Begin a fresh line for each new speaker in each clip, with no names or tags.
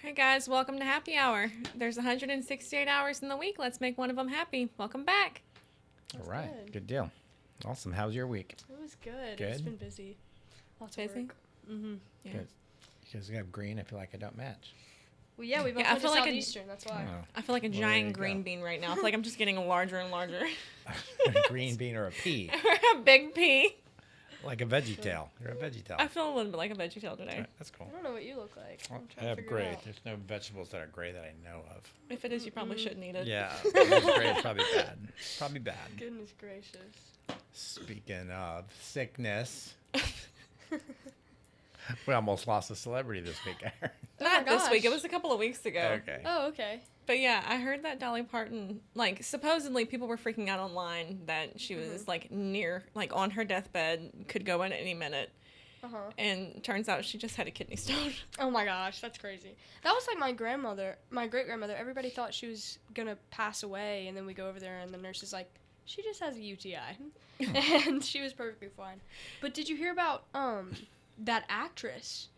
Hey guys, welcome to Happy Hour. There's 168 hours in the week. Let's make one of them happy. Welcome back.
All
That's
right.
good.
Good deal. Awesome. How's your week?
It was good.
Good?
It's been busy. Lots
Busy?
of work. Mm-hmm.
Yeah.
Good. Because you have green, I feel like I don't match.
Well, yeah, we both
Yeah, I
went to
feel like
Southeastern. That's why.
Oh.
I feel like a
Well, there
giant
you
green
go.
bean right now. I feel like I'm just getting larger and larger.
A green bean or a pea.
a big pea.
Like a veggie tail. You're a veggie tail.
I feel a little bit like a veggie tail today.
That's cool.
I don't know what you look like.
Well,
I'm
I
trying to
have
figure
gray.
it out.
There's no vegetables that are gray that I know of.
If it is, you probably shouldn't eat it.
Yeah. It's gray is probably bad. Probably bad.
Goodness gracious.
Speaking of sickness, we almost lost a celebrity this week. Aaron.
Not
my
this week. It
gosh.
was a couple of weeks ago.
Okay.
Oh, okay.
But yeah, I heard that Dolly Parton, like, supposedly people were freaking out online that she was, like, on her deathbed, could go in at any minute.
Uh-huh.
And turns out she just had a kidney stone.
Oh my gosh, that's crazy. That was like my great-grandmother. Everybody thought she was gonna pass away, and then we go over there, and the nurse is like, she just has a UTI. And she was perfectly fine. But did you hear about, that actress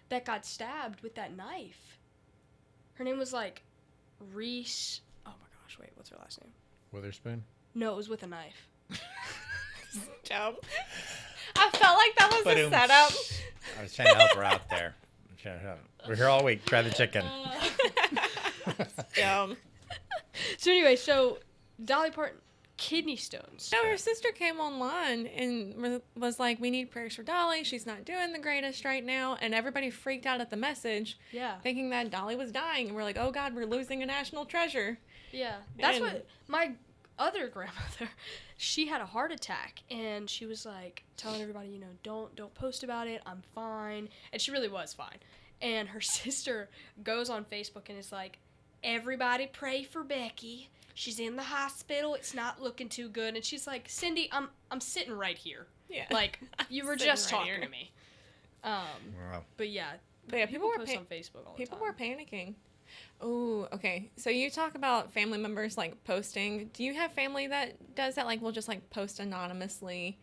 that got stabbed with that knife? Her name was, like, Reese. Oh my gosh, wait, what's her last name?
Witherspoon?
No, it was with a knife.
Jump. I felt like that was a
Ba-doom.
setup.
I was trying to help her out there. We're here all week. Try the chicken.
Yum.
So anyway, Dolly Parton, kidney stones.
No, her sister came online and was like, we need prayers for Dolly. She's not doing the greatest right now. And everybody freaked out at the message,
Yeah.
thinking that Dolly was dying. And we're like, oh, God, we're losing a national treasure.
Yeah, that's
And-
what my other grandmother, she had a heart attack, and she was like telling everybody, don't post about it, I'm fine, and she really was fine. And her sister goes on Facebook and is like, everybody pray for Becky. She's in the hospital. It's not looking too good. And she's like, Cindy, I'm sitting right here.
Yeah.
Like, you were
Sitting
just
right
talking
here.
to me.
Wow.
But yeah,
But yeah, people were
post on Facebook all the
people
time.
were panicking. Oh, okay. So you talk about family members like posting. Do you have family that does that? Like, will just like post anonymously,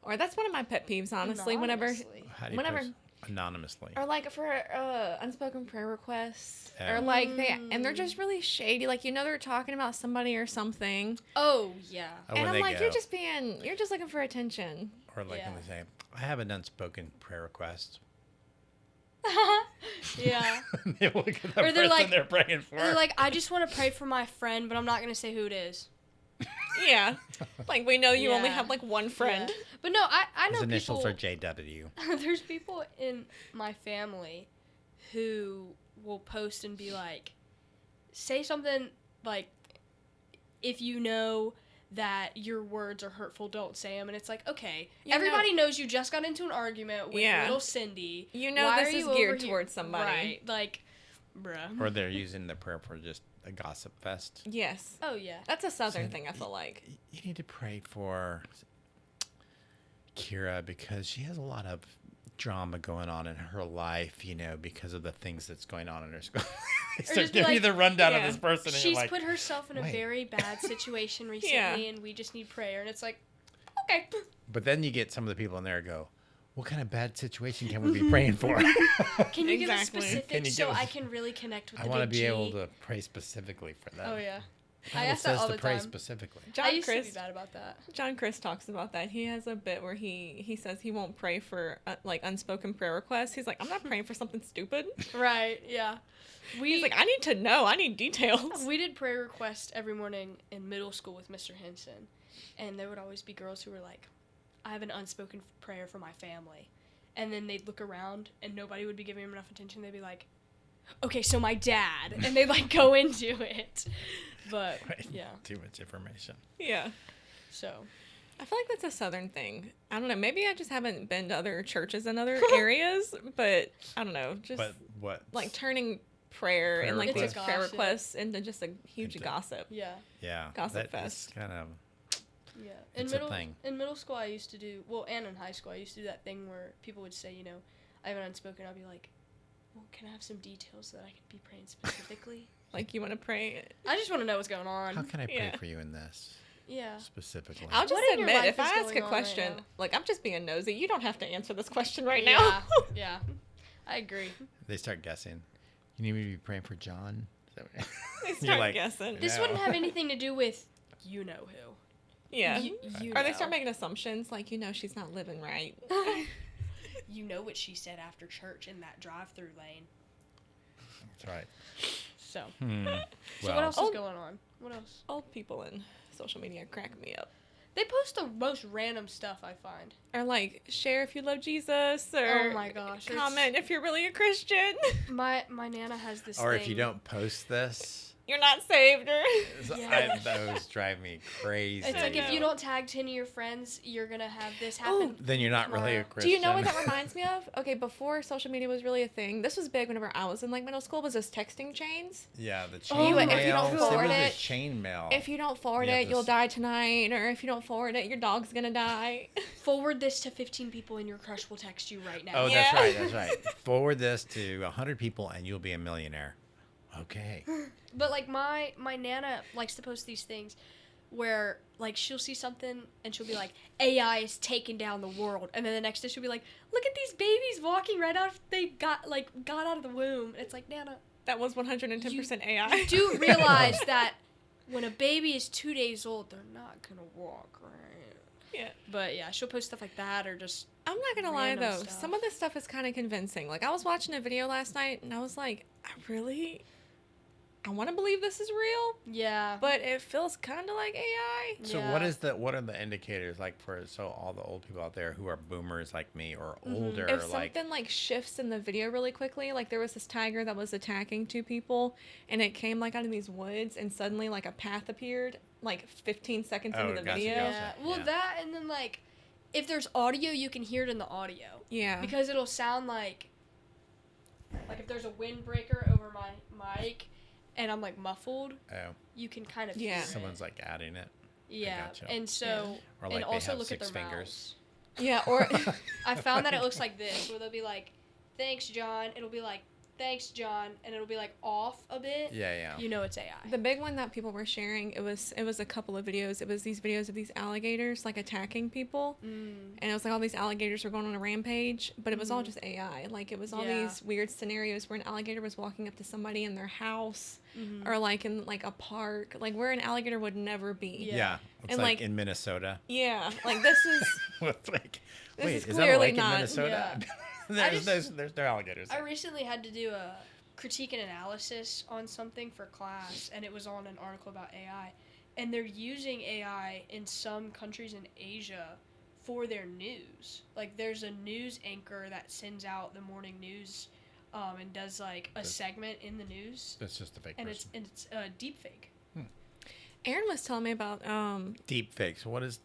or that's one of my pet peeves, honestly.
Anonymously.
How do you
Whenever-
post anonymously?
Or like for unspoken prayer requests, or like and they're just really shady. Like they're talking about somebody or something,
Oh, yeah.
Oh,
and
when
I'm
they
like,
go.
you're just looking for attention.
Or like when
Yeah.
they say, I have an unspoken prayer request.
Yeah.
They look at the
Or they're
person
like-
they're praying for.
They're like, I just want to pray for my friend, but I'm not going to say who it is.
Yeah, like we know you only
Yeah.
have like one friend.
Yeah. But no, I know
His initials
people,
are JW.
there's people in my family who will post and be like, say something like, if you know that your words are hurtful, don't say them. And it's like, okay,
You
everybody knows you just got into an argument with
Yeah.
little Cindy.
You know
Why
this
are
is
you
geared
over here?
towards somebody.
Right. Like, bruh.
Or they're using the prayer for just a gossip fest.
Yes,
Oh, yeah.
that's a southern
So,
thing. I feel like.
You need to pray for Kira because she has a lot of drama going on in her life, because of the things that's going on in her school. They start
just be
giving you
like,
the rundown
yeah,
of this person, and
She's
you're like,
put herself in a
wait.
very bad situation recently,
Yeah.
and we just need prayer. And it's like, okay.
but then you get some of the people in there go, what kind of bad situation can we be praying for?
Can you give us
Exactly.
specifics
Can you
so
give us-
I can really connect with
I
the
want to
big
be
G?
able to pray specifically for them.
Oh, yeah.
The
I
Bible
ask that
says
all
to
the
pray
time.
specifically.
John
I used to
Chris,
be bad about that.
John Chris talks about that. He has a bit where he says he won't pray for like unspoken prayer requests. He's like, I'm not praying for something stupid.
Right, yeah.
He's like, I need to know. I need details.
We did prayer requests every morning in middle school with Mr. Henson. And there would always be girls who were like, I have an unspoken prayer for my family. And then they'd look around and nobody would be giving them enough attention. They'd be like, okay, so my dad. And they'd like go into it. But,
Right.
yeah.
Too much information.
Yeah.
So,
I feel like that's a southern thing. I don't know. Maybe I just haven't been to other churches in other areas, but I don't know. Just
But what?
like turning prayer,
Prayer
and like these
requests.
prayer
Gossip.
requests into just a huge
Into-
gossip.
yeah.
Yeah.
Gossip
That's
fest.
kind of.
Yeah.
It's a thing.
In middle school, I used to do, and in high school, I used to do that thing where people would say, I have an unspoken. I'd be like, well, can I have some details so that I can be praying specifically?
Like you want to pray.
I just want to know what's going on.
How can I pray
Yeah.
for you in this
Yeah.
specifically?
I'll just
What in your
admit,
life
if I
is
ask a
going on right
question,
now?
like I'm just being nosy. You don't have to answer this question right
Yeah.
now.
Yeah. I agree.
They start guessing. You need me to be praying for John? Is that what-
They
You're
start
like,
guessing.
This
No.
wouldn't have anything to do with you know who.
Yeah.
You
Or they
know.
start making assumptions, like, she's not living right.
You know what she said after church in that drive-through lane.
That's right.
So,
Well,
so what else
Oh.
is going on? What else?
Old people in social media crack me up.
They post the most random stuff, I find.
Or like, share if you love Jesus, or
Oh my gosh, it's-
comment if you're really a Christian.
My Nana has this
Or
thing.
if you don't post this,
You're not saved, or
Yeah.
those drive me crazy.
It's like if you
know.
don't tag 10 of your friends, you're going to have this happen.
Then you're not really a
tomorrow.
Christian.
do you know what that reminds me of? Okay, before social media was really a thing, this was big whenever I was in like middle school. Was this texting chains?
Yeah, the
Oh,
chain
if
mail.
you don't
forward
it was
it-
a chain mail.
If you don't forward
Yeah,
it, you'll
this-
die tonight. Or if you don't forward it, your dog's gonna die.
Forward this to 15 people and your crush will text you right now.
Oh,
Yeah.
that's right. That's right. Forward this to 100 people and you'll be a millionaire. Okay.
But like my Nana likes to post these things where like she'll see something and she'll be like, AI is taking down the world, and then the next day she'll be like, look at these babies walking right after they got out of the womb. And it's like, Nana,
That was 110% AI.
you do realize that when a baby is 2 days old, they're not gonna walk, right?
Yeah.
But yeah, she'll post stuff like that or just
I'm not gonna lie
Random
though,
stuff.
some of this stuff is kind of convincing. Like I was watching a video last night and I was like, I want to believe this is real,
yeah.
but it feels kind of like AI.
So
Yeah.
what are the indicators like for all the old people out there who are boomers like me or
Mm-hmm.
older
If
like
something like shifts in the video really quickly, like there was this tiger that was attacking two people, and it came like out of these woods, and suddenly like a path appeared like 15 seconds into
Oh,
the
gotcha,
video.
gotcha.
Yeah. Well,
Yeah.
that and then like if there's audio, you can hear it in the audio
Yeah.
because it'll sound like if there's a windbreaker over my mic and I'm like muffled,
oh,
you can kind of
Yeah.
hear
someone's
it.
like adding it.
Yeah.
gotcha.
And so
Or like
and
they
also
have
look at
6
their
fingers.
Yeah. Or
I found that it looks like this, where they'll be like, "Thanks, John." It'll be like, "Thanks, John," and it'll be like off a bit.
Yeah.
You know it's AI.
the big one that people were sharing, it was a couple of videos. It was these videos of these alligators like attacking people. And it was like all these alligators were going on a rampage, but it was all just AI. Like it was all
Yeah.
these weird scenarios where an alligator was walking up to somebody in their house or like in like a park, like where an alligator would never be.
Yeah.
Yeah. It's
And,
like
like-
in Minnesota.
Yeah, like this is
It's like,
This
wait,
is
is that a
clearly
lake
not-
in Minnesota? there's no alligators.
I
there.
recently had to do a critique and analysis on something for class, and it was on an article about AI. And they're using AI in some countries in Asia for their news. Like, there's a news anchor that sends out the morning news and does, like, a segment in the news.
That's just a fake
And
person.
it's a deep fake.
Aaron was telling me about
Deep fakes. What is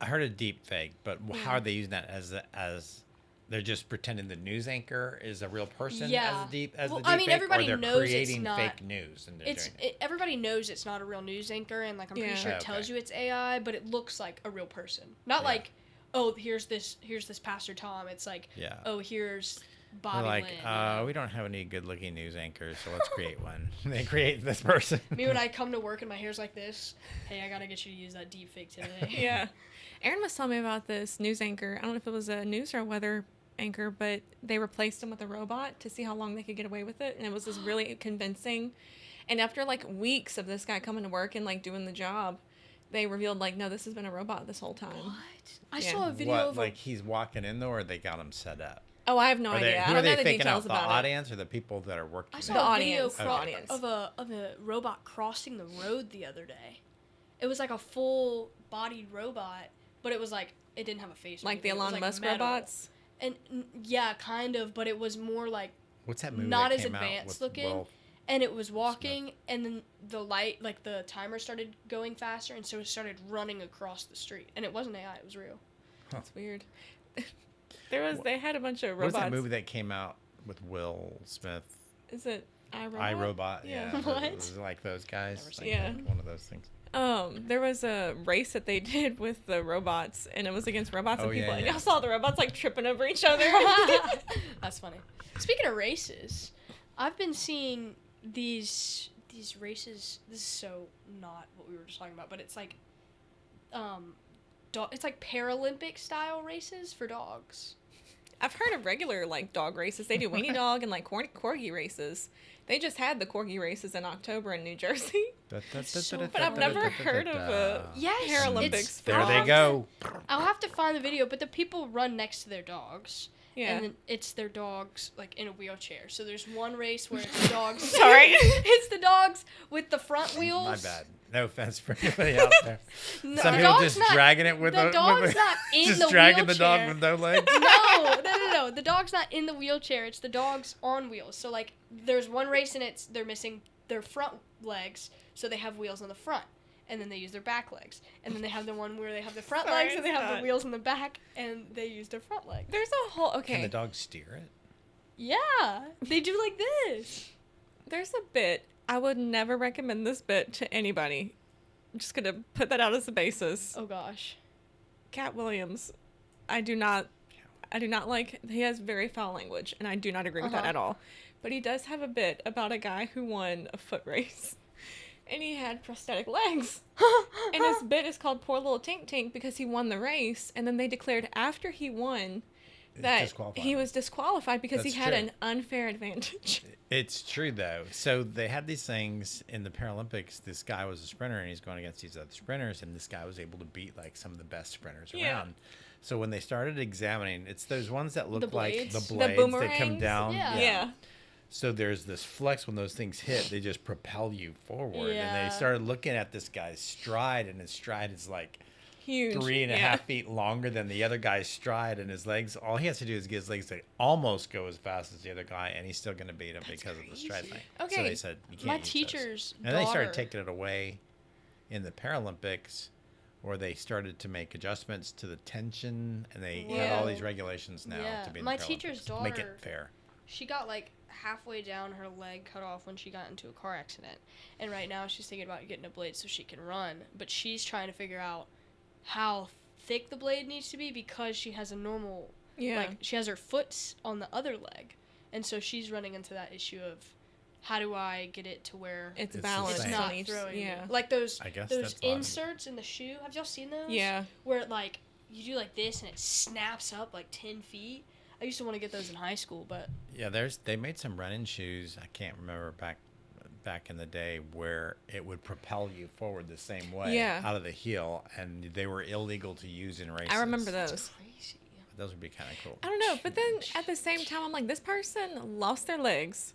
I heard a deep fake, but how are they using that as they're just pretending the news anchor is a real person
Yeah.
as the deep
Well,
fake,
I mean,
or
everybody
they're
knows it's
creating
not-
fake news and they're doing it.
Everybody knows it's not a real news anchor, and, like, I'm
Yeah.
pretty sure it
Okay.
tells you it's AI, but it looks like a real person. Not
Yeah.
like, oh, here's this Pastor Tom. It's like,
Yeah.
oh, here's
They're
Bobby
like,
Lynn. You know?
we don't have any good-looking news anchors, so let's create one. They create this person.
Me when I come to work and my hair's like this, hey, I gotta get you to use that deep fake today.
yeah. Aaron was telling me about this news anchor. I don't know if it was a news or a weather anchor, but they replaced him with a robot to see how long they could get away with it, and it was just really convincing. And after like weeks of this guy coming to work and like doing the job, they revealed like, no, this has been a robot this whole time.
What? I
Yeah.
saw a video
What,
of
like he's walking in though, or they got him set up?
Oh, I have no
Are they,
idea. I
who are
don't
they
know the
faking
details
out? The
about it.
audience or the people that are working?
I
there?
saw
The
a video
audience. The audience.
of a robot crossing the road the other day. It was like a full bodied robot, but it was like it didn't have a face. or
Like the
anything. It was,
Elon
like,
Musk
metal.
robots.
And yeah, kind of, but it was more like
What's that movie?
not
that
as
came out
advanced
with
looking.
Will
And it was walking, and then the light, like the timer started going faster, and so it started running across the street. And it wasn't AI; it was real.
That's weird. They had a bunch of
What was
robots.
that movie that came out with Will Smith?
Is it iRobot?
iRobot.
Yeah.
Yeah.
What?
It was like those guys.
Never
Like,
seen
Yeah.
One of those things.
There was a race that they did with the robots, and it was against robots
Oh,
and people.
yeah,
And
yeah.
y'all saw the robots like tripping over each other.
That's funny. Speaking of races, I've been seeing these races. This is so not what we were just talking about, but it's like, it's like Paralympic style races for dogs.
I've heard of regular like dog races. They do weenie dog and like corgi races. They just had the corgi races in October in New Jersey. But I've never heard of a
Yes,
Paralympics.
There they go.
I'll have to find the video, but the people run next to their dogs.
Yeah.
And then it's their dogs like in a wheelchair. So there's one race where it's the dogs.
Sorry.
It's the dogs with the front wheels.
My bad. No offense for anybody out there.
No,
Some
the
people
dog's
just
not-
dragging it with
the dog's not in
just
the
dragging the dog
wheelchair.
with no legs.
No. The dog's not in the wheelchair. It's the dog's on wheels. So like, there's one race and they're missing their front legs, so they have wheels on the front, and then they use their back legs. And then they have the one where they have the front
Sorry,
legs and they have
Scott.
the wheels on the back, and they use their front legs.
There's a whole
Can the
okay.
dog steer it?
Yeah, they do like this.
There's a bit. I would never recommend this bit to anybody. I'm just gonna put that out as a basis.
Oh gosh.
Cat Williams, I do not like. He has very foul language, and I do not agree with that
Uh-huh.
at all. But he does have a bit about a guy who won a foot race, and he had prosthetic legs. And his bit is called "Poor Little Tink Tink" because he won the race, and then they declared after he won that
disqualified.
he was disqualified because
That's
he had
true.
an unfair advantage.
It's true though. So they had these things in the Paralympics. This guy was a sprinter, and he's going against these other sprinters, and this guy was able to beat like some of the best sprinters
Yeah.
around. So when they started examining, it's those ones that look
The
like
blades?
the
The
blades that come
boomerangs?
down.
Yeah.
Yeah.
So there's this flex when those things hit, they just propel you forward. And
Yeah.
they started looking at this guy's stride, and his stride is like
Huge.
3.5
Yeah.
feet longer than the other guy's stride, and his legs, all he has to do is get his legs to almost go as fast as the other guy, and he's still going to beat him because of the stride
crazy.
thing. So
Okay.
they said, you can't
My
use those.
teacher's
And they started
daughter-
taking it away in the Paralympics, where they started to make adjustments to the tension, and they had all
Whoa.
these regulations now
Yeah.
to be in
My
the
teacher's
Paralympics. Make
daughter-
it fair.
She got like halfway down, her leg cut off when she got into a car accident. And right now she's thinking about getting a blade so she can run. But she's trying to figure out how thick the blade needs to be because she has a normal,
Yeah.
like, she has her foot on the other leg. And so she's running into that issue of how do I get it to where
It's
the
balanced
it's
same.
not
on each.
throwing me.
Yeah.
Like those
I guess
those
that's odd.
inserts in the shoe. Have y'all seen those?
Yeah.
Where like you do like this and it snaps up like 10 feet. I used to want to get those in high school, but
Yeah, they made some running shoes. I can't remember back in the day where it would propel you forward the same way
Yeah.
out of the heel, and they were illegal to use in races.
I remember those.
crazy.
Those would be kind of cool.
I don't know, but then at the same time, I'm like, this person lost their legs,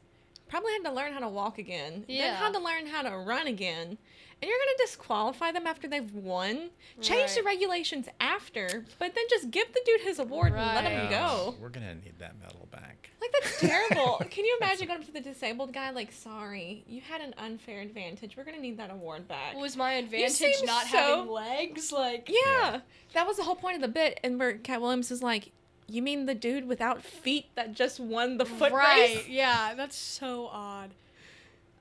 probably had to learn how to walk again, then
Yeah.
had to learn how to run again, and you're gonna disqualify them after they've won? Change the
Right.
regulations after, but then just give the dude his award and let him
Right.
go.
We're gonna need that medal back.
Like, that's terrible. Can you imagine going up to the disabled guy like, sorry, you had an unfair advantage. We're gonna need that award back.
Was my advantage
seem
not
so-
having legs? Like
Yeah, that was the whole point of the bit. And where Cat Williams is like, you mean the dude without feet that just won the foot
right?
race?
Yeah, that's so odd.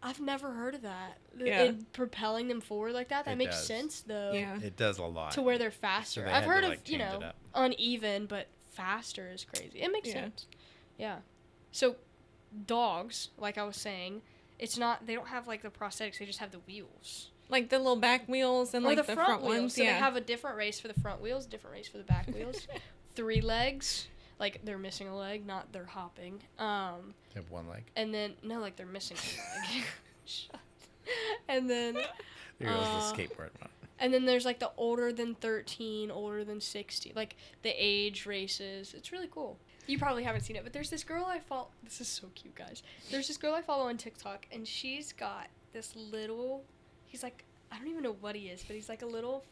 I've never heard of that.
Yeah.
It propelling them forward like that. That
It
makes
does.
sense though.
Yeah.
It does a lot.
To where they're faster.
they
I've
had
heard
to,
of
like, change it up.
uneven, but faster is crazy. It makes
Yeah.
sense. Yeah. So dogs, like I was saying, it's not. They don't have like the prosthetics. They just have the wheels.
Like the little back wheels and
Or
like the front
wheels.
ones.
So
Yeah.
they have a different race for the front wheels, different race for the back wheels. 3 legs, like they're missing a leg, not they're hopping.
They have one leg.
And then no, like they're missing a leg. Shut. And then
Here goes
Uh,
the skateboard one.
and then there's like the older than 13, older than 60, like the age races. It's really cool. You probably haven't seen it, but there's this girl I follow. This is so cute, guys. There's this girl I follow on TikTok, and she's got this little. He's like, I don't even know what he is, but he's like a little,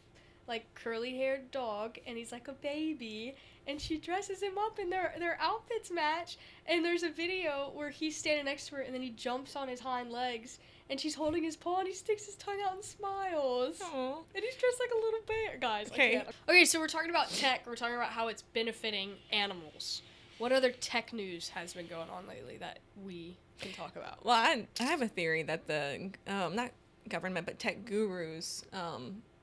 like curly-haired dog, and he's like a baby. And she dresses him up, and their outfits match. And there's a video where he's standing next to her, and then he jumps on his hind legs, and she's holding his paw, and he sticks his tongue out and smiles.
Aw.
And he's dressed like a little bear, guys.
Okay.
Okay, so we're talking about tech. We're talking about how it's benefiting animals. What other tech news has been going on lately that we can talk about?
Well, I have a theory that the not government but tech gurus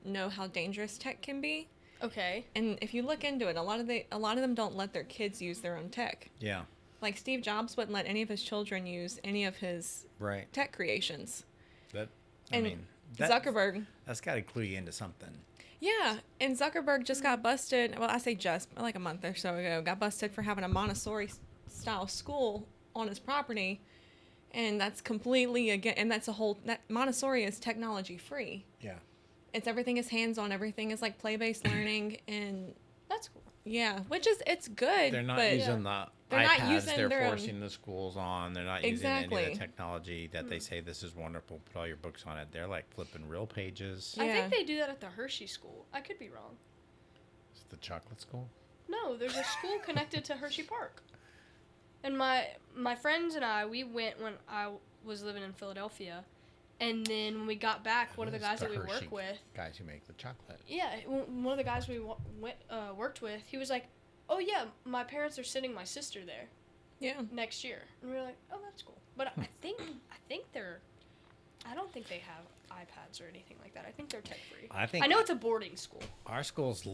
know how dangerous tech can be,
Okay.
and if you look into it, a lot of them don't let their kids use their own tech.
Yeah.
Like Steve Jobs wouldn't let any of his children use any of his
Right.
tech creations.
That.
And
I mean,
Zuckerberg.
that's got to clue you into something.
Yeah, and Zuckerberg just got busted. Well, I say just, like a month or so ago, got busted for having a Montessori style school on his property, and that's completely again. And that's a whole that Montessori is technology free.
Yeah.
It's everything is hands on. Everything is like play based learning, and
That's cool.
yeah, which is it's good.
They're not
but
using the
They're not
iPads
using
they're
their own-
forcing the schools on. They're not using any of
Exactly.
the technology that they say this is wonderful. Put all your books on it. They're like flipping real pages.
I
Yeah.
think they do that at the Hershey School. I could be wrong.
It's the chocolate school.
No, there's a school connected to Hershey Park. And my friends and I, we went when I was living in Philadelphia, and then when we got back, one of the
Who's
guys that we
Hershey
work with,
guys who make the chocolate.
yeah, one of the guys we worked with, he was like, "Oh yeah, my parents are sending my sister there
yeah.
next year," and we were like, "Oh, that's cool." But I think they're, I don't think they have iPads or anything like that. I think they're tech free.
I think
I know it's a boarding school.
our school's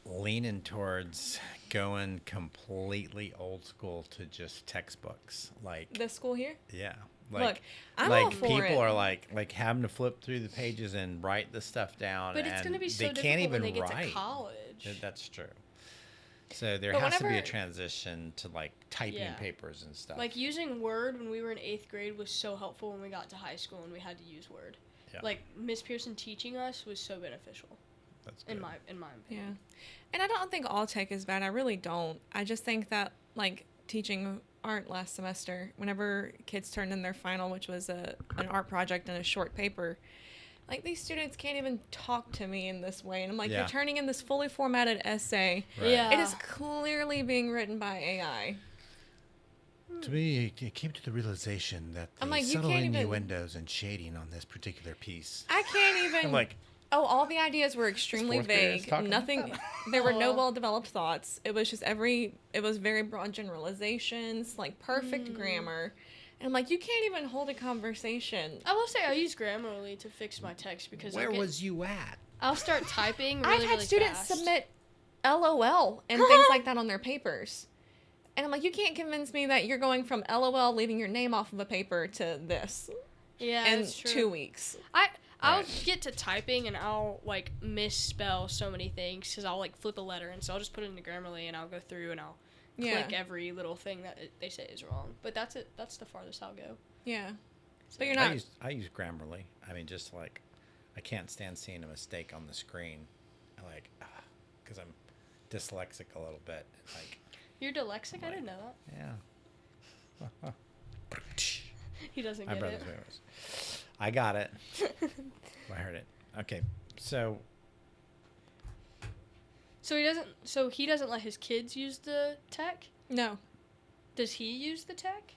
leaning towards going completely old school to just textbooks. Like,
The school here.
yeah.
Look, I'm
like
all for
people
it.
are like having to flip through the pages and write the stuff down.
But it's
and
going to be so
they
difficult
can't even
when they get
write.
to college.
That's true. So there
But
has to be a
whenever-
transition to like typing
Yeah.
papers and stuff.
Like using Word when we were in 8th grade was so helpful when we got to high school and we had to use Word.
Yeah.
Like Miss Pearson teaching us was so beneficial
That's good.
in my
Yeah.
opinion.
And I don't think all tech is bad. I really don't. I just think that like teaching art last semester, whenever kids turned in their final, which was an art project and a short paper, like these students can't even talk to me in this way. And I'm like,
Yeah.
you're turning in this fully formatted essay.
Right.
Yeah.
It is clearly being written by AI.
To me, it came to the realization that the
I'm like, you
subtle
can't even-
innuendos and shading on this particular piece.
I can't even.
I'm like,
Oh, all the ideas were extremely
fourth graders
vague.
talking about
Nothing.
that?
There were no
Aw.
well-developed thoughts. It was just it was very broad generalizations, like perfect grammar. And I'm like, you can't even hold a conversation.
I will say I use Grammarly to fix my text because
where was you at?
I'll start typing really,
I've had
really
students
fast.
submit LOL and things like that on their papers. And I'm like, you can't convince me that you're going from LOL, leaving your name off of a paper, to this
Yeah,
in
that's true.
2 weeks.
I'll
Right.
get to typing and I'll like misspell so many things because I'll like flip a letter and so I'll just put it into Grammarly and I'll go through and I'll
Yeah.
click every little thing that they say is wrong. But that's it. That's the farthest I'll go.
Yeah. But you're
I
not.
use Grammarly. I mean, just like, I can't stand seeing a mistake on the screen. I like, because I'm dyslexic a little bit. Like,
You're dyslexic? I didn't know that.
yeah.
He doesn't
My
get
brother's
it.
famous. I got it. I heard it. Okay, so
So he doesn't let his kids use the tech?
No.
Does he use the tech?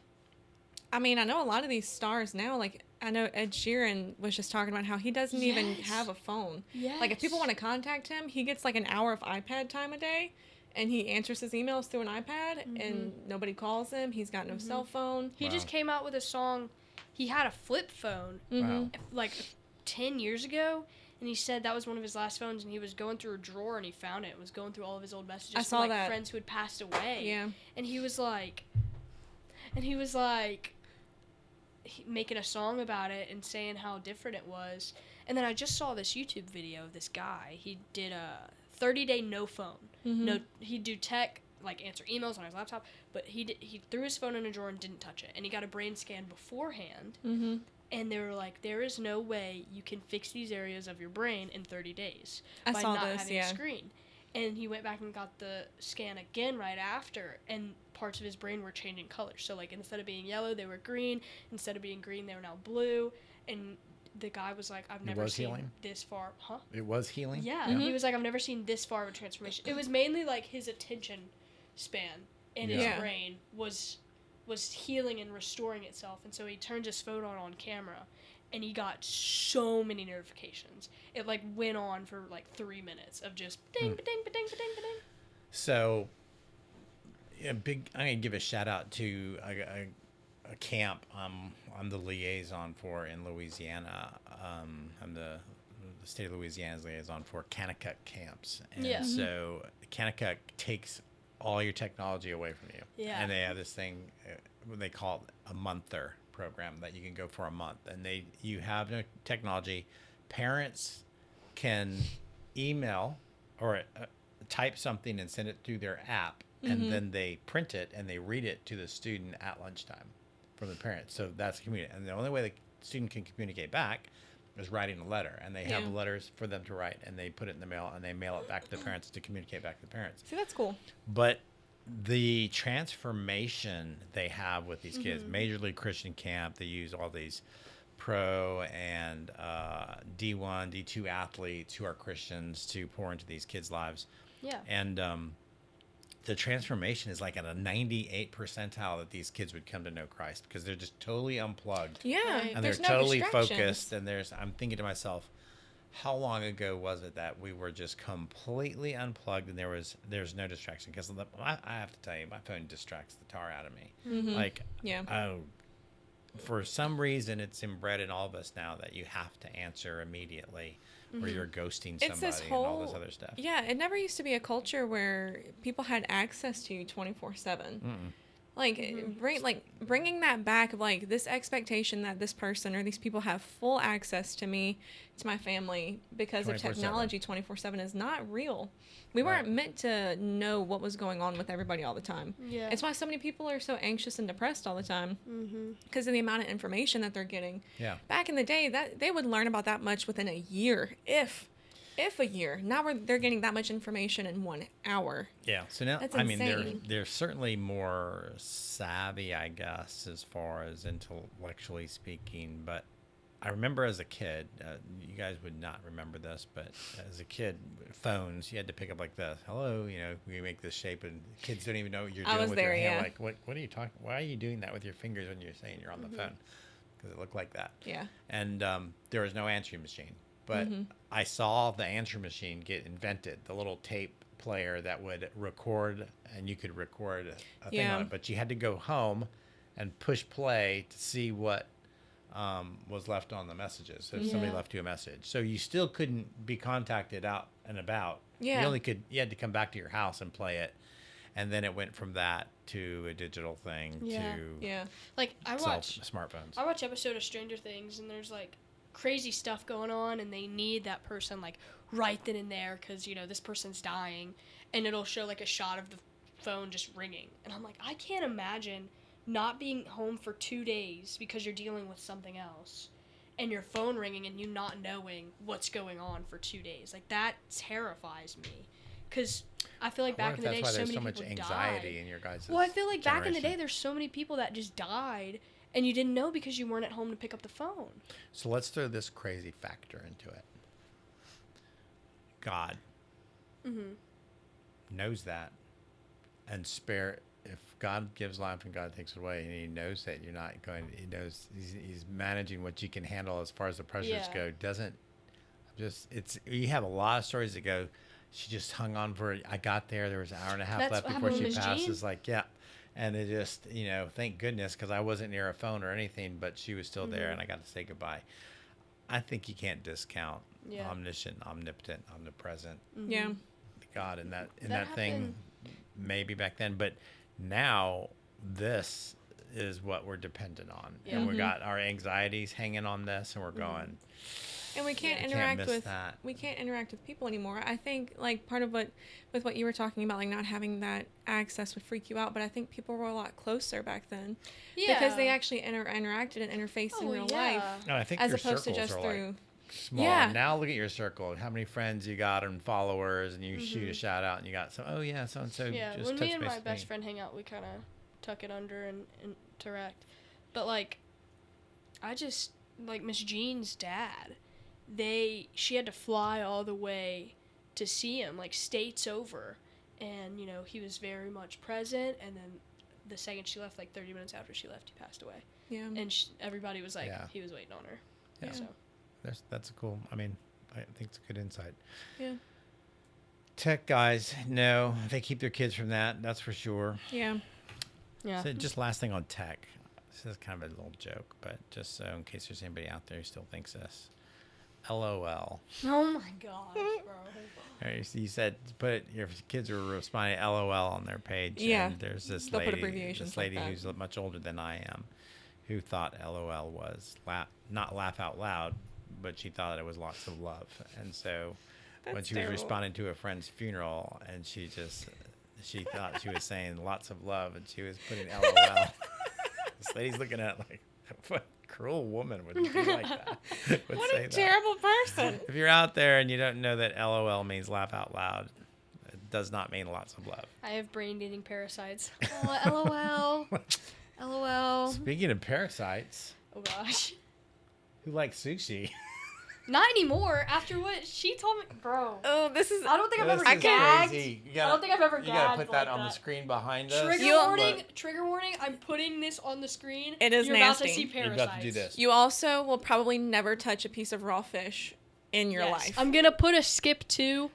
I mean, I know a lot of these stars now, like, I know Ed Sheeran was just talking about how he doesn't even
Yes.
have a phone.
Yeah.
Like, if people want to contact him, he gets like an hour of iPad time a day, and he answers his emails through an iPad, and nobody calls him. He's got no cell phone.
He just
Wow.
came out with a song. He had a flip phone
wow.
like 10 years ago, and he said that was one of his last phones, and he was going through a drawer and he found it. Was going through all of his old messages
I saw
from like
that.
friends who had passed away.
Yeah.
And he was like making a song about it and saying how different it was. And then I just saw this YouTube video of this guy. He did a 30-day no phone. No, he'd do tech, like answer emails on his laptop, but he threw his phone in a drawer and didn't touch it. And he got a brain scan beforehand.
Mm-hmm.
And they were like, there is no way you can fix these areas of your brain in 30 days
I
by
saw
not
this,
having
yeah.
a screen. And he went back and got the scan again right after, and parts of his brain were changing colors. So, like, instead of being yellow, they were green. Instead of being green, they were now blue. And the guy was like, I've never
was
seen
healing?
this far. Huh?
It was healing?
Yeah. He was like, I've never seen this far of a transformation. It was mainly, like, his attention span in his
Yeah.
brain was healing and restoring itself. And so he turned his phone on camera. And he got so many notifications. It like went on for like 3 minutes of just ding, ba-ding, ba-ding, ba-ding, ba-ding.
So, I'm gonna give a shout out to a camp I'm the liaison for in Louisiana. I'm the state of Louisiana's liaison for Kanakuk camps, and
Yeah.
so Kanakuk takes all your technology away from you.
Yeah.
And they have this thing they call it a monther program that you can go for a month, and you have no technology. Parents can email or type something and send it through their app, and then they print it and they read it to the student at lunchtime from the parents. So that's communication. And the only way the student can communicate back is writing a letter, and they have
Yeah.
letters for them to write, and they put it in the mail and they mail it back to the parents to communicate back to the parents.
See, that's cool.
But the transformation they have with these kids, Major League Christian Camp, they use all these pro and D1, D2 athletes who are Christians to pour into these kids' lives.
Yeah.
And the transformation is like at a 98 percentile that these kids would come to know Christ, because they're just totally unplugged.
Yeah.
Right.
And
There's
they're
no
totally
distractions.
focused. And I'm thinking to myself, how long ago was it that we were just completely unplugged and there's no distraction? Because I have to tell you, my phone distracts the tar out of me. Like,
Yeah.
for some reason, it's inbred in all of us now that you have to answer immediately, or you're ghosting somebody
It's this
and all this
whole
other stuff.
Yeah, it never used to be a culture where people had access to you 24/7. Like bringing that back of like this expectation that this person or these people have full access to me, to my family because of
24/7.
technology 24/7 is not real. We weren't meant to know what was going on with everybody all the time.
Yeah.
It's why so many people are so anxious and depressed all the time because of the amount of information that they're getting.
Yeah.
Back in the day, that they would learn about that much within a year, if a year. Now they're getting that much information in 1 hour.
Yeah. So now,
That's
I mean,
insane.
they're certainly more savvy, I guess, as far as intellectually speaking. But I remember as a kid, you guys would not remember this, but as a kid, phones, you had to pick up like this. Hello, we make this shape, and kids don't even know what you're
I
doing
was
with
there,
your hand.
yeah.
Like, what are you talking? Why are you doing that with your fingers when you're saying you're on the phone? Because it looked like that.
Yeah.
And there was no answering machine. But I saw the answering machine get invented, the little tape player that would record, and you could record a thing
Yeah.
on it. But you had to go home and push play to see what was left on the messages, if somebody
Yeah.
left you a message. So you still couldn't be contacted out and about.
Yeah.
You had to come back to your house and play it. And then it went from that to a digital thing
Yeah.
to
Yeah.
Like I watch
smartphones.
episode of Stranger Things, and there's like crazy stuff going on, and they need that person like right then and there because this person's dying, and it'll show like a shot of the phone just ringing, and I'm like, I can't imagine not being home for 2 days because you're dealing with something else, and your phone ringing and you not knowing what's going on for 2 days. Like that terrifies me, because I feel like back in the day,
that's why
so
there's
many
so much
people
anxiety
died.
in your guys'
Well, I feel like back in the day,
generation.
there's so many people that just died, and you didn't know because you weren't at home to pick up the phone.
So let's throw this crazy factor into it. God knows that, and if God gives life and God takes it away, and He knows that you're not going, He knows He's managing what you can handle as far as the pressures
Yeah.
go. You have a lot of stories that go, she just hung on for it. I got there. There was an hour and a half
That's
left
what
before
happened
she
with Miss
passed.
Jean.
It's like, yeah. And it just, thank goodness, because I wasn't near a phone or anything, but she was still there, and I got to say goodbye. I think you can't discount
Yeah.
omniscient, omnipotent, omnipresent
Yeah.
God in that
That
thing.
happened.
Maybe back then, but now this is what we're dependent on,
Yeah.
and we got our anxieties hanging on this, and we're going.
And we can't
I can't
interact
miss
with
that.
we can't interact with people anymore. I think like part of what you were talking about, like not having that access would freak you out, but I think people were a lot closer back then because they actually interacted and interfaced in
Oh,
real
yeah.
life
No, I think
as
your
opposed to
circles
just
are
through.
like small.
Yeah.
Now look at your circle. How many friends you got and followers, and you shoot a shout out, and you got some. Oh yeah, so and so.
Yeah,
Just
when
touch
me and
base
my
with
best
me.
friend hang out, we kind of tuck it under and interact. But like, I just like Miss Jean's dad. She had to fly all the way to see him, like states over, and he was very much present. And then the second she left, like 30 minutes after she left, he passed away.
Yeah.
And everybody was like,
Yeah.
he was waiting on her.
Yeah.
So
That's a cool. I mean, I think it's a good insight.
Yeah.
Tech guys, no, they keep their kids from that. That's for sure.
Yeah.
yeah,
So just last thing on tech. This is kind of a little joke, but just so in case there's anybody out there who still thinks this. LOL.
oh my gosh, bro.
Right, so you said your kids were responding to LOL on their page.
Yeah.
And there's this
They'll put
lady,
abbreviations like that.
who's much older than I am, who thought LOL was not laugh out loud, but she thought it was lots of love. And so when
That's
she was
terrible.
responding to a friend's funeral, and she thought she was saying lots of love, and she was putting LOL. This lady's looking at it like, what cruel woman would do like that? Would
What
say
a
that.
terrible person.
If you're out there and you don't know that LOL means laugh out loud, it does not mean lots of love.
I have brain-eating parasites. Oh, LOL. LOL.
Speaking of parasites,
Oh, gosh.
who likes sushi?
Not anymore. After what she told me. Bro.
Oh, this is.
I don't think I've ever
This is
gagged.
crazy.
I don't think I've ever
You gotta
gagged
put
like
that on the
that.
screen behind us.
Trigger
You'll-
warning. Trigger warning. I'm putting this on the screen.
It is
You're about to
nasty.
see
You're
parasites.
about to do this.
You also will probably never touch a piece of raw fish in your
Yes.
life.
I'm gonna put a skip 2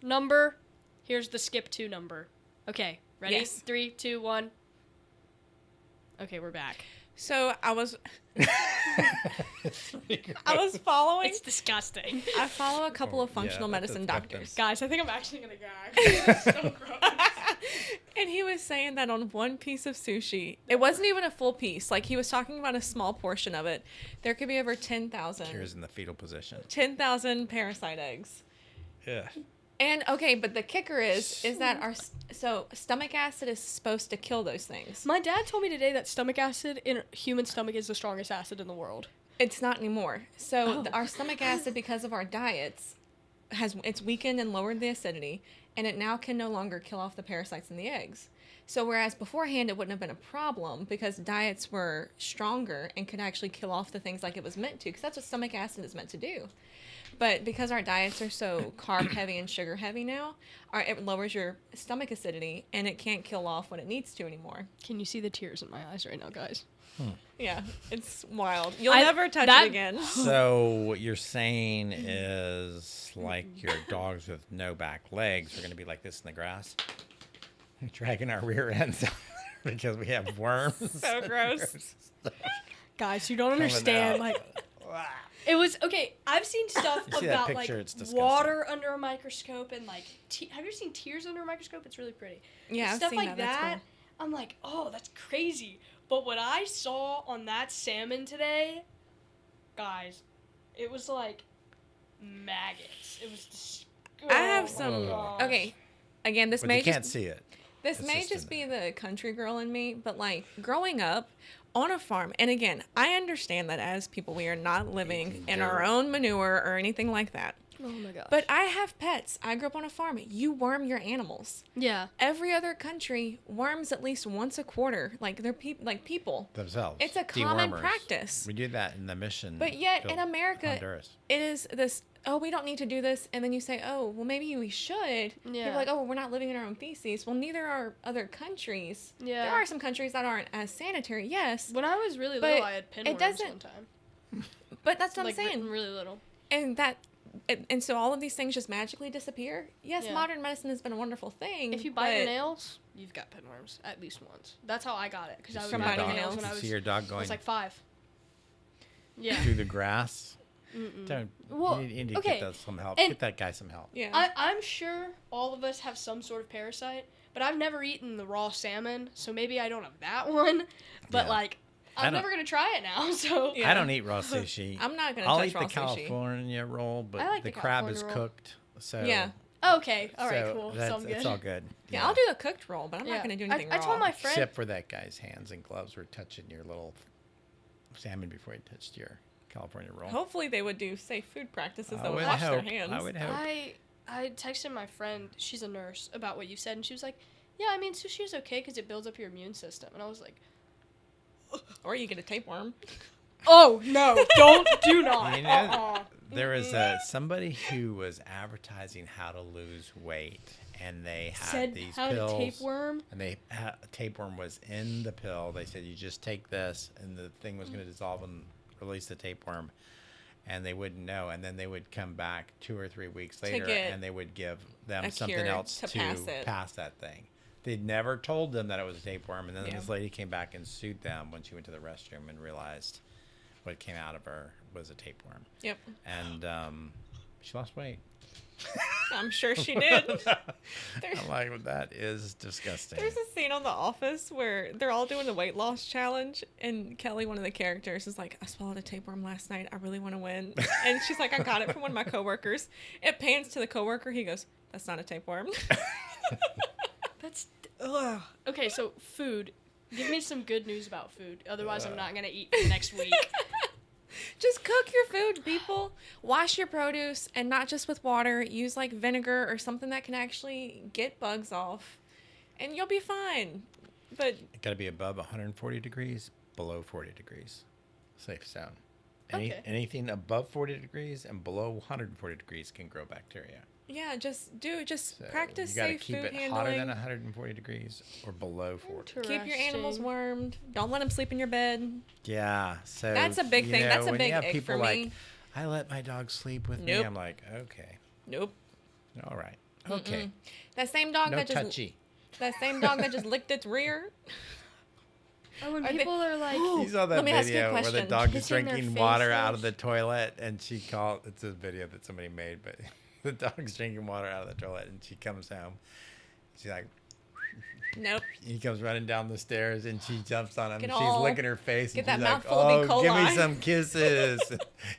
number. Here's the skip 2 number. Okay, ready?
Yes.
3, 2, 1. Okay, we're back.
So I was following.
It's disgusting.
I follow a couple of
Yeah,
functional
that
medicine
does affect
doctors.
Guys, I think I'm actually gonna gag. It's so gross.
And he was saying that on one piece of sushi, it wasn't even a full piece. Like he was talking about a small portion of it. There could be over 10,000
Here's in the fetal position.
10,000 parasite eggs.
Yeah.
And okay, but the kicker is that so stomach acid is supposed to kill those things.
My dad told me today that stomach acid in a human stomach is the strongest acid in the world.
It's not anymore. So
Oh.
our stomach acid, because of our diets, it's weakened and lowered the acidity, and it now can no longer kill off the parasites in the eggs. So whereas beforehand it wouldn't have been a problem because diets were stronger and could actually kill off the things like it was meant to, because that's what stomach acid is meant to do. But because our diets are so carb heavy and sugar heavy now, it lowers your stomach acidity and it can't kill off what it needs to anymore.
Can you see the tears in my eyes right now, guys?
Yeah, it's wild. You'll
I-
never touch
that-
it again.
So what you're saying is like your dogs with no back legs are going to be like this in the grass, dragging our rear ends out because we have worms.
So gross.
Guys, you don't
Coming
understand.
out.
Like, it was okay. I've seen stuff
You see that
about
picture?
like
It's disgusting.
water under a microscope and like. Have you seen tears under a microscope? It's really pretty.
Yeah, I've
stuff
seen
like
that. That's
that. I'm like, oh, that's crazy. But what I saw on that salmon today, guys, it was like maggots. It was.
I have
oh
some.
my gosh.
Okay, again, this
But
may
you can't
just
see it.
this
It's
may
just
just
in
be the country girl in me, but like growing up on a farm, and again, I understand that as people, we are not living in our
dirt.
own manure or anything like that.
Oh my gosh.
But I have pets. I grew up on a farm. You worm your animals.
yeah.
Every other country worms at least once a quarter. Like they're people.
Themselves.
It's a common
Dewormers.
practice.
We do that in the mission.
But yet in
field,
America,
Honduras.
it is this, oh, we don't need to do this. And then you say, oh, well, maybe we should.
Yeah.
You're like, oh, well, we're not living in our own feces. Well, neither are other countries.
Yeah.
There are some countries that aren't as sanitary, yes.
When I was really
But
little, I had
it
pinworms
doesn't-
one time.
But that's what
Like
I'm saying.
really little.
And and so all of these things just magically disappear. Yes,
Yeah.
modern medicine has been a wonderful thing.
If you bite your
but
nails, you've got pinworms at least once. That's how I got it because I was
From
biting
biting
nails
nails?
when I
You
was,
see your dog
I
going
was like 5. Yeah.
through the grass.
Mm-mm.
Don't.
Well,
you need to
okay,
get some help.
and-
Get that guy some help.
Yeah.
I'm sure all of us have some sort of parasite, but I've never eaten the raw salmon, so maybe I don't have that one. But
Yeah.
like,
I
I'm
don't-
never gonna try it now. So
Yeah.
I don't eat raw sushi.
I'm not going to
I'll
touch
eat
raw
the
sushi.
California roll, but
I like
the
the
crab
California
is
roll.
cooked. So
Yeah.
okay, all right,
so
cool,
That's,
sounds good.
It's all good.
Yeah, I'll do the cooked roll, but I'm
Yeah.
not going to do anything
I
raw.
told my friend.
Except for that guy's hands and gloves were touching your little salmon before he touched your California roll.
Hopefully they would do safe food practices
I
that would
would
wash their
hope.
hands.
I would hope.
I texted my friend, she's a nurse, about what you said, and she was like, yeah, I mean, sushi is okay because it builds up your immune system. And I was like,
Or you get a tapeworm.
oh, no, do not.
You know,
Uh-uh.
there was somebody who was advertising how to lose weight, and they had
Said
these
how
pills.
to tapeworm.
And tapeworm was in the pill. They said you just take this, and the thing was going to dissolve and release the tapeworm, and they wouldn't know. And then they would come back 2 or 3 weeks later,
get
and they would give them
a
something
cure
else
to
to
pass it.
pass that thing. They'd never told them that it was a tapeworm, and then
Yeah.
this lady came back and sued them when she went to the restroom and realized what came out of her was a tapeworm.
Yep.
And She lost weight.
I'm sure she did.
I'm like, well, that is disgusting.
There's a scene on The Office where they're all doing the weight loss challenge, and Kelly, one of the characters, is like, I swallowed a tapeworm last night. I really want to win. And she's like, I got it from one of my coworkers. It pans to the coworker. He goes, that's not a tapeworm.
That's ugh. Okay, so food. Give me some good news about food. Otherwise, I'm not gonna eat for the next week.
Just cook your food, people. Wash your produce, and not just with water. Use like vinegar or something that can actually get bugs off, and you'll be fine. But
It got to be above 140 degrees, below 40 degrees. Safe zone.
Okay.
Anything above 40 degrees and below 140 degrees can grow bacteria.
yeah, just
So
practice
you got to
safe
keep
food
it
handling.
hotter than 140 degrees or below 40.
Keep your animals
Interesting.
warmed. Don't let them sleep in your bed.
Yeah, so
That's a big
you
thing.
know,
That's a
when
big
you have
ick
people
for
like,
me.
I let my dog sleep with me.
Nope.
I'm like, okay,
Nope.
all right, okay,
That same dog
no
that just
touchy.
that same dog that just licked its rear.
Oh, when
Are they-
people are like,
You saw that
Let me ask you a
video where the
question.
dog is
Kissing their
drinking water
faces?
out of the toilet, and she called. It's a video that somebody made, but the dog's drinking water out of the toilet, and she comes home. She's like,
Nope.
he comes running down the stairs, and she jumps on him.
Get
She's
all-
licking her face,
get
and she's
that
like,
mouthful of E.
"Oh, give me
coli."
some kisses."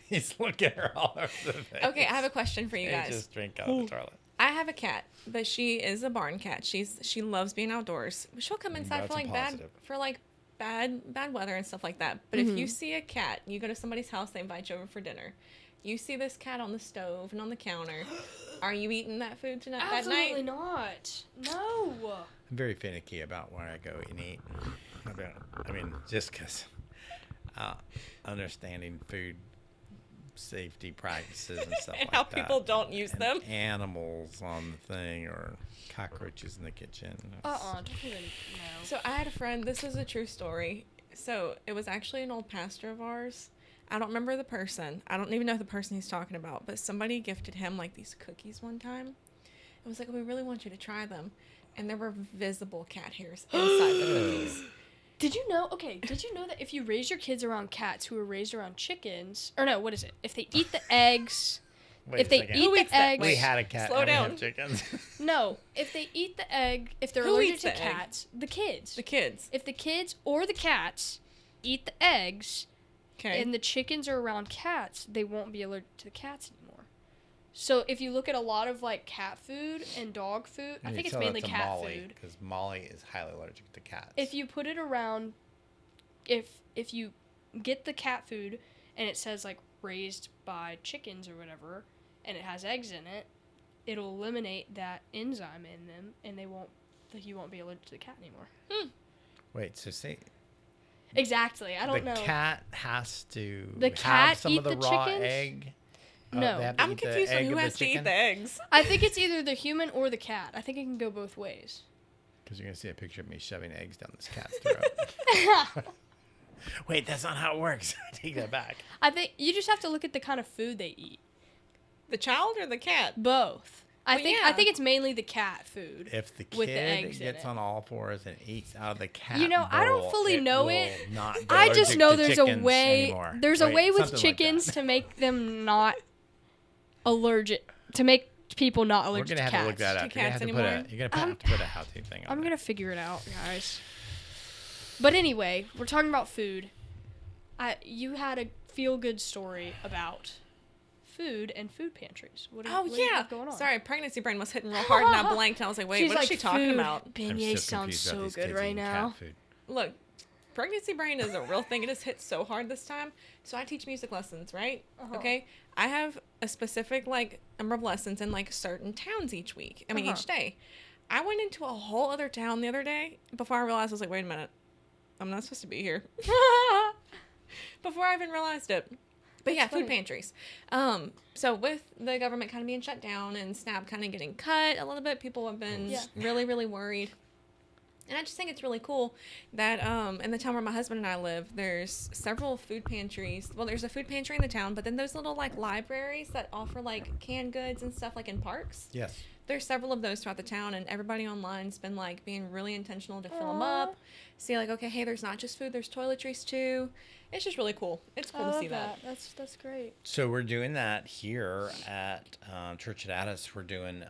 He's looking her all over the face.
Okay, I have a question for you
And
guys.
just drink out of the toilet.
I have a cat, but she is a barn cat. She loves being outdoors. She'll come inside
That's
for
a
like
positive.
bad weather and stuff like that. But if you see a cat, you go to somebody's house, they invite you over for dinner. You see this cat on the stove and on the counter. Are you eating that food tonight? That
absolutely
night?
not. No.
I'm very finicky about where I go and eat. I mean, just because understanding food safety practices and stuff
And
like
how
that.
people don't use
And
them.
Animals on the thing or cockroaches in the kitchen.
Don't even know.
So I had a friend. This is a true story. So it was actually an old pastor of ours. I don't remember the person. I don't even know the person he's talking about. But somebody gifted him like these cookies one time. It was like, we really want you to try them. And there were visible cat hairs inside the cookies.
Did you know? Okay, did you know that if you raise your kids around cats who are raised around chickens, or no, what is it? If they eat the eggs,
Wait
if
a
they
second.
eat
Who
the
eats that?
eggs,
We had a cat.
Slow
and we
down.
have chickens.
no, if they eat the egg, if they're
Who
allergic
eats
to
the egg?
cats, the kids.
The kids.
If the kids or the cats eat the eggs,
Okay.
and the chickens are around cats, they won't be allergic to the cats anymore. So if you look at a lot of like cat food and dog food, I think it's mainly cat food.
Because Molly is highly allergic to cats.
If you put it around, if you get the cat food and it says like raised by chickens or whatever, and it has eggs in it, it'll eliminate that enzyme in them, and you won't be allergic to the cat anymore.
Wait, so say
Exactly. I don't
the
know.
cat has to
The
have
cat
some of
eat
the
the
raw
chickens?
egg?
No.
they have to
I'm
eat the
confused on
egg
who
of the
has to eat
chicken?
the eggs.
I think it's either the human or the cat. I think it can go both ways.
Because you're going to see a picture of me shoving eggs down this cat's throat. Wait, that's not how it works. I take that back.
I think you just have to look at the kind of food they eat.
The child or the cat?
Both. I
Well,
think
yeah.
I think it's mainly the cat food.
If the
With the
kid
eggs in
gets
it.
on all fours and eats out of the cat
You know, I don't
bowl,
fully know
will
it.
not be
I just
allergic
know
to
there's a
chickens
way.
anymore.
There's a
Wait,
way with
something like
chickens
that.
to make them not allergic. To make people not
We're
allergic
gonna
to
have
cats.
to look that
To
up. You're gonna
cats
have to put
anymore?
you're gonna have to put a how-to thing on
I'm
there.
gonna figure it out, guys. But anyway, we're talking about food. You had a feel-good story about food and food pantries. What do you,
Oh,
what do you
yeah.
have going on?
Sorry, pregnancy brain was hitting real hard and I blanked. And I was like, wait,
She's
what is
like,
she talking
"Food,
about?
I'm
Beignets
so
sounds
confused about
so
these
good
kids
right
eating
now.
cat food.
Look, pregnancy brain is a real thing. It just hit so hard this time. So I teach music lessons, right?
Uh-huh.
Okay. I have a specific like number of lessons in like certain towns each week. I mean,
Uh-huh.
each day. I went into a whole other town the other day before I realized I was like, wait a minute, I'm not supposed to be here. Before I even realized it. But yeah,
That's
food
funny.
pantries. So with the government kind of being shut down and SNAP kind of getting cut a little bit, people have been
Yeah.
really, really worried. And I just think it's really cool that in the town where my husband and I live, there's several food pantries. Well, there's a food pantry in the town, but then those little like libraries that offer like canned goods and stuff like in parks.
Yes.
There's several of those throughout the town, and everybody online's been like being really intentional to fill them up. See, like, okay, hey, there's not just food, there's toiletries too. It's just really cool. It's cool to see that.
That's great.
So we're doing that here at Church at Addis. We're doing.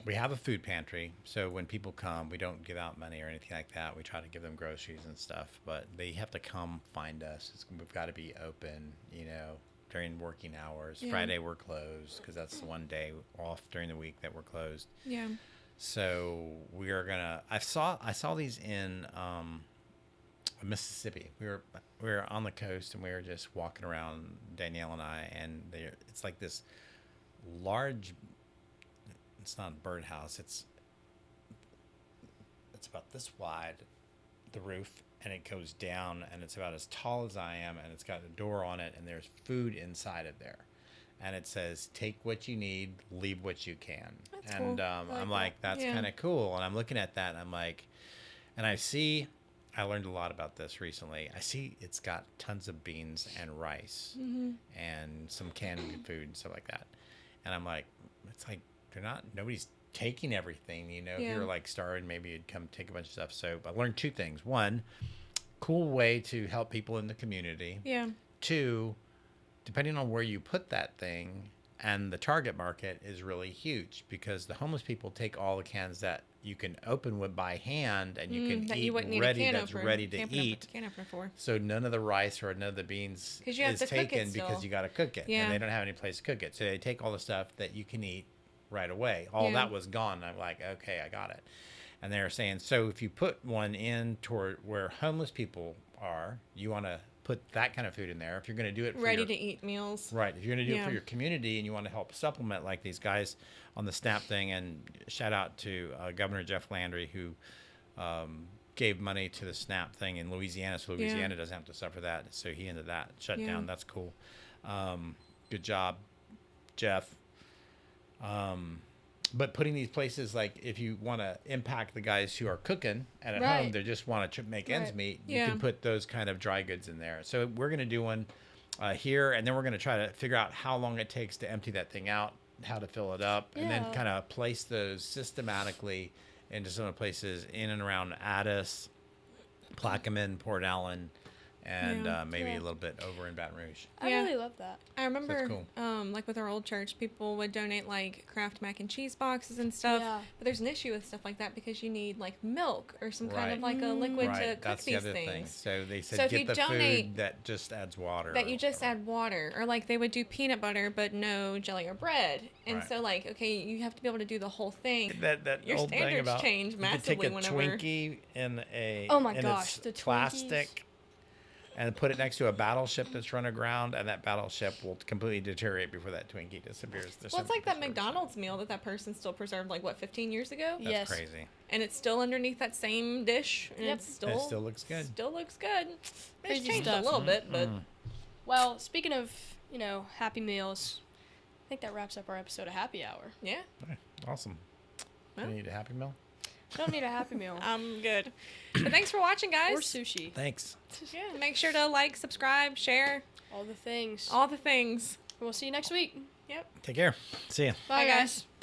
We have a food pantry, so when people come, we don't give out money or anything like that. We try to give them groceries and stuff, but they have to come find us. We've got to be open, during working hours.
Yeah.
Friday we're closed because that's the one day off during the week that we're closed.
Yeah.
So we are gonna. I saw these in Mississippi. We were on the coast and we were just walking around, Danielle and I, and it's like this large. It's not a birdhouse. It's about this wide, the roof, and it goes down, and it's about as tall as I am, and it's got a door on it, and there's food inside of there, and it says, "Take what you need, leave what you can."
That's
and
cool.
I'm like, that's
Yeah.
kind of cool. And I'm looking at that, and I'm like, and I learned a lot about this recently. I see it's got tons of beans and rice and some canned food and stuff like that, and I'm like, it's like. Nobody's taking everything, If
Yeah.
you're like starving, maybe you'd come take a bunch of stuff. So I learned two things. One, cool way to help people in the community.
Yeah.
Two, depending on where you put that thing, and the target market is really huge because the homeless people take all the cans that you can open with by hand and you can
that
eat
you wouldn't need
ready
a can
that's
opener.
ready to
Can't
eat.
Can opener for.
So none of the rice or none of the beans
'Cause you have
is
to cook it
taken because
still.
you got to cook it.
Yeah.
And they don't have any place to cook it. So they take all the stuff that you can eat right away. All
Yeah.
that was gone. I'm like, okay, I got it. And they're saying, so if you put one in toward where homeless people are, you want to put that kind of food in there. If you're going to do it for
Ready
your,
to eat meals.
right, if you're going to do it
Yeah.
for your community and you want to help supplement like these guys on the SNAP thing, and shout out to Governor Jeff Landry who gave money to the SNAP thing in Louisiana, so Louisiana doesn't have to suffer that. So he ended that shut
Yeah.
down. That's cool. Good job, Jeff. But putting these places, like if you want to impact the guys who are cooking and at home,
Right.
they just want to make ends
Right.
meet, you
Yeah.
can put those kind of dry goods in there. So we're going to do one here, and then we're going to try to figure out how long it takes to empty that thing out, how to fill it up, and then
Yeah.
kind of place those systematically into some of the places in and around Addis, Plaquemine, Port Allen, and
Yeah.
maybe
Yeah.
a little bit over in Baton Rouge.
I
Yeah.
really love that.
I remember,
cool.
like with our old church, people would donate like Kraft mac and cheese boxes and stuff.
Yeah.
But there's an issue with stuff like that because you need like milk or some kind of
Right.
like a liquid to
Right,
cook
that's the
these
other thing.
things.
So they said
So if
get
you
the
donate-
food that just adds water.
That
or
you just
whatever.
add water, or like they would do peanut butter but no jelly or bread, and
Right.
so like okay, you have to be able to do the whole thing.
That
Your
old thing
standards
about
change
you could take
massively
a
whenever-
Twinkie in a
Oh my
in
gosh,
its
the Twinkies.
plastic and put it next to a battleship that's run aground, and that battleship will completely deteriorate before that Twinkie disappears.
Well, it's like that McDonald's meal that person still preserved like what 15 years ago,
That's
Yes.
crazy.
and it's still underneath that same dish, and
Yep.
it's still
It still looks good.
Still looks good. It's
Crazy
changed
stuff.
a little bit, but
Well, speaking of, Happy Meals, I think that wraps up our episode of Happy Hour.
yeah,
Awesome.
Well.
You need a Happy Meal?
Don't need a Happy Meal.
I'm good. But thanks for watching, guys.
Or sushi.
Thanks.
Yeah, make sure to like, subscribe, share,
All the things.
all the things.
We'll see you next week.
Yep.
Take care. See ya.
Bye,
Bye,
guys.
guys.